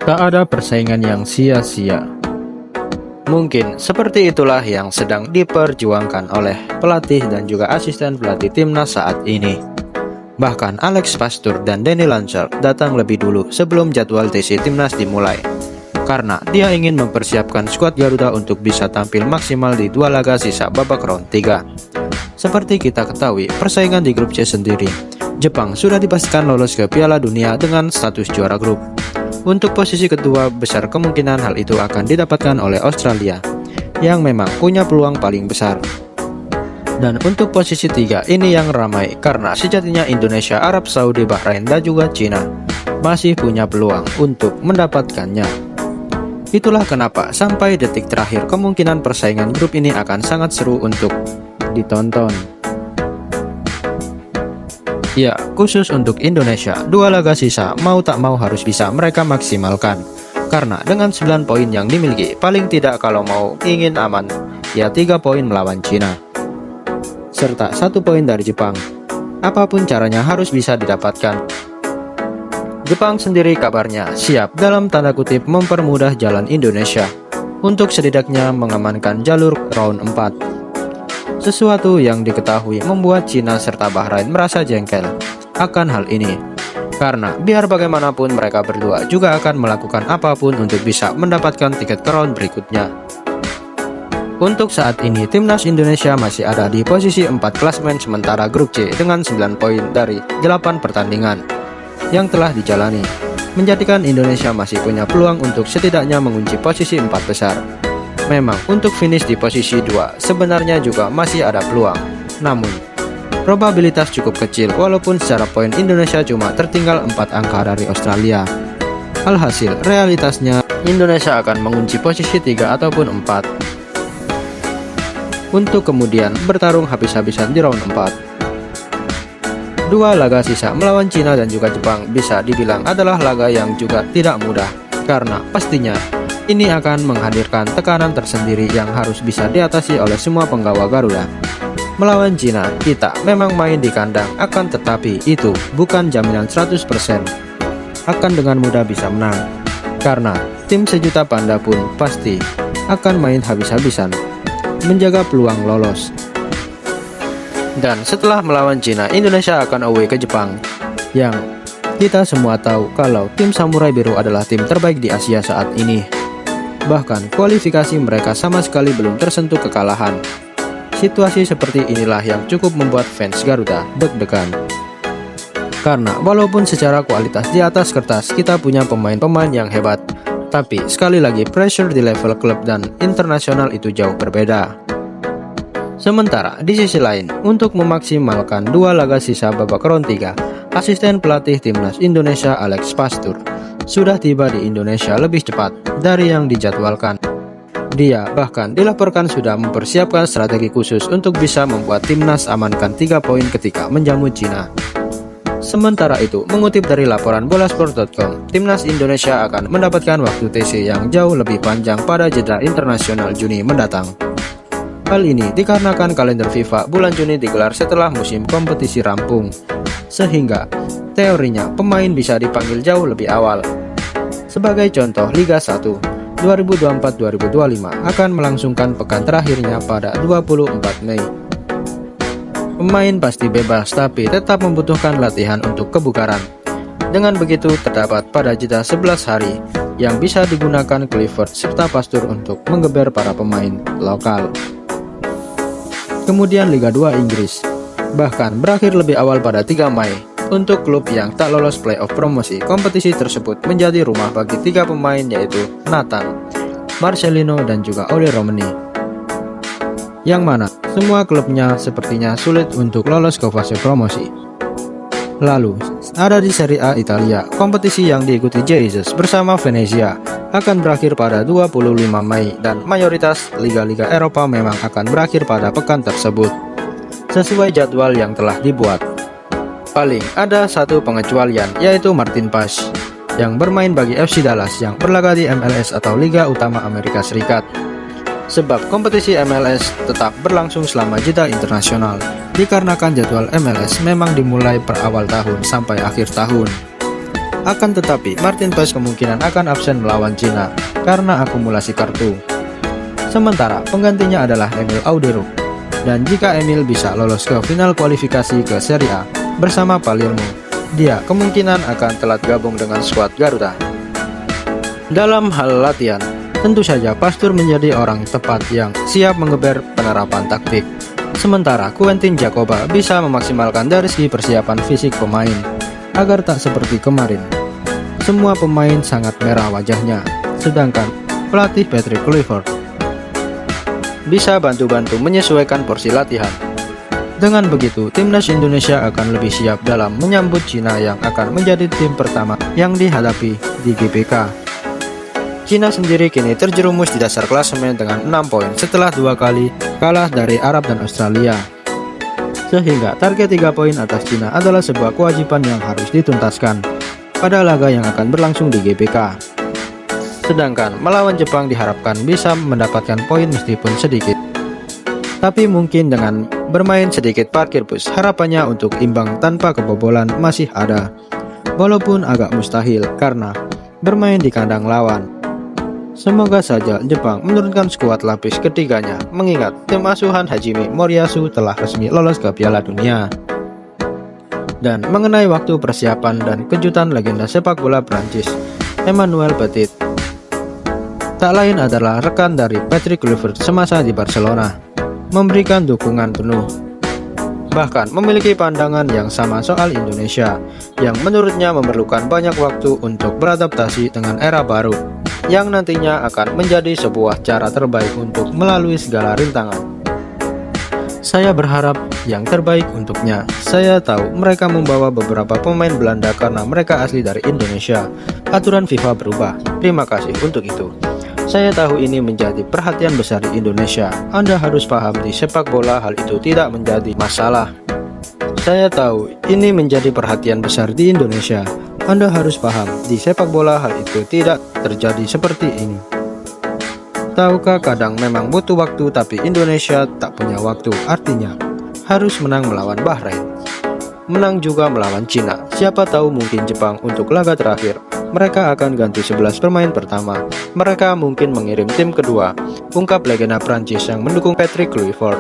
Tak ada persaingan yang sia-sia. Mungkin seperti itulah yang sedang diperjuangkan oleh pelatih dan juga asisten pelatih timnas saat ini. Bahkan Alex Pastoor dan Danny Lange datang lebih dulu sebelum jadwal TC timnas dimulai, karena dia ingin mempersiapkan skuad Garuda untuk bisa tampil maksimal di 2 laga sisa babak round 3. Seperti kita ketahui, persaingan di grup C sendiri, Jepang sudah dipastikan lolos ke Piala Dunia dengan status juara grup. Untuk posisi kedua, besar kemungkinan hal itu akan didapatkan oleh Australia, yang memang punya peluang paling besar. Dan untuk posisi 3 ini yang ramai, karena sejatinya Indonesia, Arab Saudi, Bahrain, dan juga Cina masih punya peluang untuk mendapatkannya. Itulah kenapa sampai detik terakhir kemungkinan persaingan grup ini akan sangat seru untuk ditonton. Ya, khusus untuk Indonesia, 2 laga sisa mau tak mau harus bisa mereka maksimalkan. Karena dengan 9 poin yang dimiliki, paling tidak kalau mau ingin aman, ya 3 poin melawan Cina, serta 1 poin dari Jepang. Apapun caranya harus bisa didapatkan. Jepang sendiri kabarnya siap dalam tanda kutip mempermudah jalan Indonesia untuk setidaknya mengamankan jalur round 4. Sesuatu yang diketahui membuat Cina serta Bahrain merasa jengkel akan hal ini, karena biar bagaimanapun mereka berdua juga akan melakukan apapun untuk bisa mendapatkan tiket ke round berikutnya. Untuk saat ini, timnas Indonesia masih ada di posisi 4 klasemen sementara grup C dengan 9 poin dari 8 pertandingan yang telah dijalani, menjadikan Indonesia masih punya peluang untuk setidaknya mengunci posisi 4 besar. Memang untuk finish di posisi 2 sebenarnya juga masih ada peluang, namun probabilitas cukup kecil walaupun secara poin Indonesia cuma tertinggal 4 angka dari Australia. Alhasil realitasnya Indonesia akan mengunci posisi 3 ataupun 4 untuk kemudian bertarung habis-habisan di round 4. 2 laga sisa melawan Cina dan juga Jepang bisa dibilang adalah laga yang juga tidak mudah, karena pastinya ini akan menghadirkan tekanan tersendiri yang harus bisa diatasi oleh semua penggawa Garuda. Melawan Cina, kita memang main di kandang, akan tetapi itu bukan jaminan 100% akan dengan mudah bisa menang, karena tim sejuta panda pun pasti akan main habis-habisan menjaga peluang lolos. Dan setelah melawan Cina, Indonesia akan away ke Jepang, yang kita semua tahu kalau tim Samurai Biru adalah tim terbaik di Asia saat ini. Bahkan kualifikasi mereka sama sekali belum tersentuh kekalahan. Situasi seperti inilah yang cukup membuat fans Garuda deg-degan. Karena walaupun secara kualitas di atas kertas kita punya pemain-pemain yang hebat, tapi sekali lagi pressure di level klub dan internasional itu jauh berbeda. Sementara di sisi lain, untuk memaksimalkan 2 laga sisa babak round 3, asisten pelatih timnas Indonesia Alex Pastoor sudah tiba di Indonesia lebih cepat dari yang dijadwalkan. Dia bahkan dilaporkan sudah mempersiapkan strategi khusus untuk bisa membuat timnas amankan 3 poin ketika menjamu Cina. Sementara itu, mengutip dari laporan bolasport.com, timnas Indonesia akan mendapatkan waktu TC yang jauh lebih panjang pada jeda internasional Juni mendatang. Hal ini dikarenakan kalender FIFA bulan Juni digelar setelah musim kompetisi rampung, sehingga teorinya pemain bisa dipanggil jauh lebih awal. Sebagai contoh, Liga 1 2024-2025 akan melangsungkan pekan terakhirnya pada 24 Mei. Pemain pasti bebas tapi tetap membutuhkan latihan untuk kebugaran. Dengan begitu terdapat pada jeda 11 hari yang bisa digunakan Clifford serta Pastoor untuk menggeber para pemain lokal. Kemudian Liga 2 Inggris bahkan berakhir lebih awal pada 3 Mei. Untuk klub yang tak lolos playoff promosi, kompetisi tersebut menjadi rumah bagi 3 pemain yaitu Nathan, Marcelino, dan juga Oli Romani, yang mana semua klubnya sepertinya sulit untuk lolos ke fase promosi. Lalu ada di Serie A Italia, kompetisi yang diikuti Jesus bersama Venezia akan berakhir pada 25 Mei dan mayoritas liga-liga Eropa memang akan berakhir pada pekan tersebut sesuai jadwal yang telah dibuat. Paling ada satu pengecualian, yaitu Martin Paes yang bermain bagi FC Dallas yang berlaga di MLS atau Liga Utama Amerika Serikat. Sebab kompetisi MLS tetap berlangsung selama jeda internasional, dikarenakan jadwal MLS memang dimulai per awal tahun sampai akhir tahun. Akan tetapi, Martin Pes kemungkinan akan absen melawan Cina karena akumulasi kartu. Sementara penggantinya adalah Emil Audero. Dan jika Emil bisa lolos ke final kualifikasi ke Serie A bersama Palermo, dia kemungkinan akan telat gabung dengan skuad Garuda. Dalam hal latihan, tentu saja Pastur menjadi orang tepat yang siap mengeber penerapan taktik. Sementara Quentin Jacoba bisa memaksimalkan dari segi persiapan fisik pemain, agar tak seperti kemarin. Semua pemain sangat merah wajahnya, sedangkan pelatih Patrick Kluivert bisa bantu-bantu menyesuaikan porsi latihan. Dengan begitu, timnas Indonesia akan lebih siap dalam menyambut Cina yang akan menjadi tim pertama yang dihadapi di GBK. Cina sendiri kini terjerumus di dasar klasemen dengan 6 poin setelah 2 kali kalah dari Arab dan Australia. Sehingga target 3 poin atas Cina adalah sebuah kewajiban yang harus dituntaskan pada laga yang akan berlangsung di GBK. Sedangkan melawan Jepang diharapkan bisa mendapatkan poin meskipun sedikit. Tapi mungkin dengan bermain sedikit parkir bus, harapannya untuk imbang tanpa kebobolan masih ada. Walaupun agak mustahil karena bermain di kandang lawan. Semoga saja Jepang menurunkan skuad lapis ketiganya, mengingat tim asuhan Hajime Moriyasu telah resmi lolos ke Piala Dunia. Dan mengenai waktu persiapan dan kejutan legenda sepak bola Prancis, Emmanuel Petit, tak lain adalah rekan dari Patrick Kluivert semasa di Barcelona, memberikan dukungan penuh. Bahkan memiliki pandangan yang sama soal Indonesia, yang menurutnya memerlukan banyak waktu untuk beradaptasi dengan era baru, yang nantinya akan menjadi sebuah cara terbaik untuk melalui segala rintangan. Saya berharap yang terbaik untuknya. Saya tahu mereka membawa beberapa pemain Belanda karena mereka asli dari Indonesia. Aturan FIFA berubah. Terima kasih untuk itu. Saya tahu ini menjadi perhatian besar di Indonesia. Anda harus paham di sepak bola hal itu tidak menjadi masalah. Saya tahu ini menjadi perhatian besar di Indonesia. Anda harus paham di sepak bola hal itu tidak terjadi seperti ini. Tahukah kadang memang butuh waktu tapi Indonesia tak punya waktu. Artinya harus menang melawan Bahrain. Menang juga melawan Cina. Siapa tahu mungkin Jepang untuk laga terakhir mereka akan ganti 11 pemain pertama. Mereka mungkin mengirim tim kedua, ungkap legenda Prancis yang mendukung Patrick Kluivert.